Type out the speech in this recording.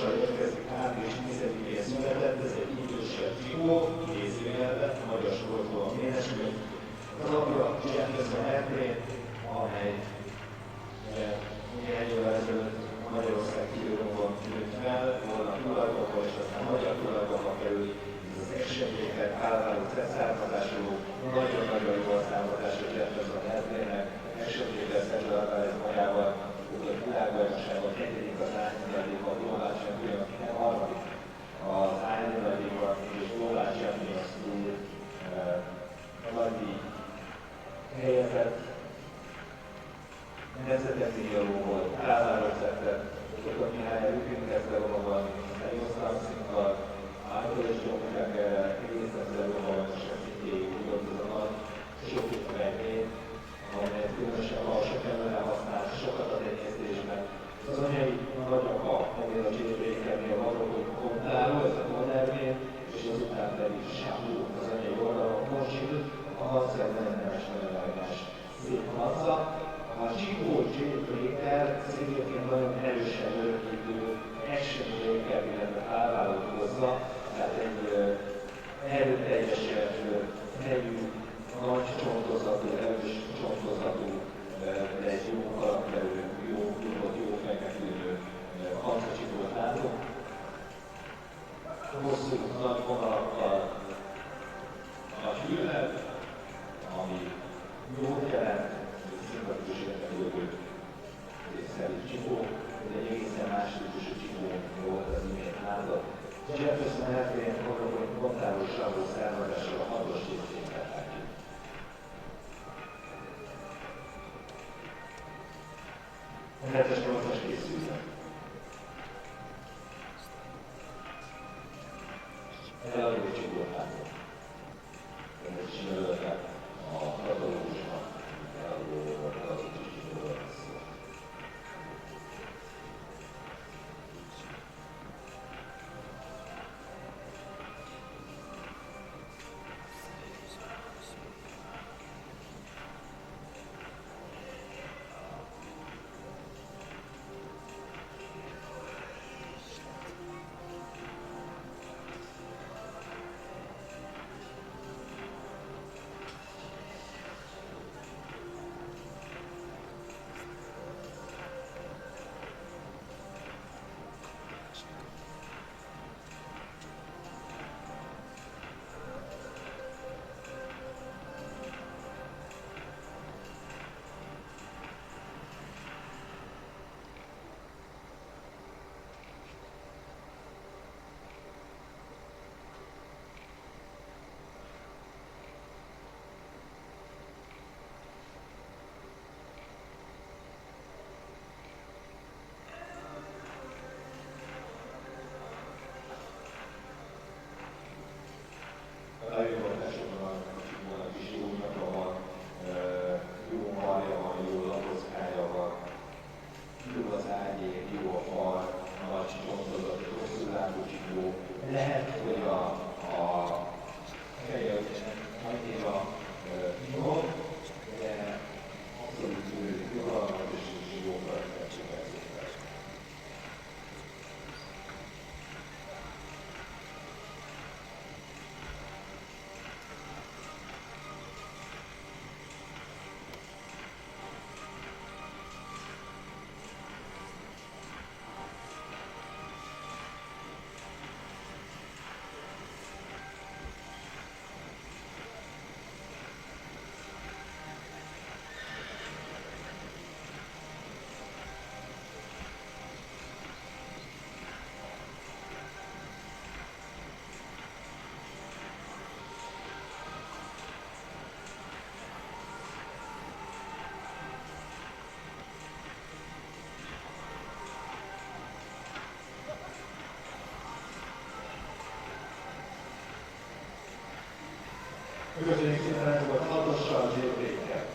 hamarosan érkezik április 10-én született, ez egy idősebb fiú, idézőjelben, magyar sportoló a Ménesnél. Az apja Jefferson Airplane, amely néhány évvel ezelőtt Magyarország kiíróban tűnt fel, volna tulajdonban, és aztán magyar tulajdonba került. Ez az eseményeket állváló származású, nagyon-nagyon jó származású Jefferson Airplane-nek, eseményeket Szeged Alvarez magával, a világbajnokságon 7. az árnyaladigban, Donald Champions, nem 3. az árnyaladigban, és Donald Champions Tour nagydíj helyezett. Nemzetközi író volt, állvároszettet, Dr. Mihály Rüfénykezde vonóban, Elios Ramszinkkal, Michael és John Jaggerrel, egészen Zeróban, és a szintjéig tudott az a nagy sok fejmény, amelyet különösen alsó kellene használni, sokat a tenyésztésben. Az anyai nagyapa, megint a J. Bakernél vadrogott Kontáró, ez a Konnernél, és azután pedig Sáhú, az anyai oldalon Morzsil, a Hanszer nemes nevelágás szép harca. A Chico J. Baker szintén nagyon erősen örökítő action breaker, illetve állválót hozza, tehát egy erőteljesebb, fejű, nagy csontozatú, erős csontozatú, de egy jó karakterű, jó feketülő harcocsikót látunk. Hosszú, nagy vonalakkal nagy hűlet, ami jót jelent, szimpatikus érdeklődő szerű csikó, de egy egészen más típusú csikó volt az imént látott. Jefferson Airplane kontáros savó származásról a 6-os évszínben látjuk. A 7-es 8-as készülnek. Eladó csikót látok. Ez egy sinőlőket a katalógusnak. Lehet, hogy a fejjelzésnek majd év a nyom, de abszolút jogalmat és jó karaktercsikát. Köszönjük szépen, ez volt 6-ossal J. Baker.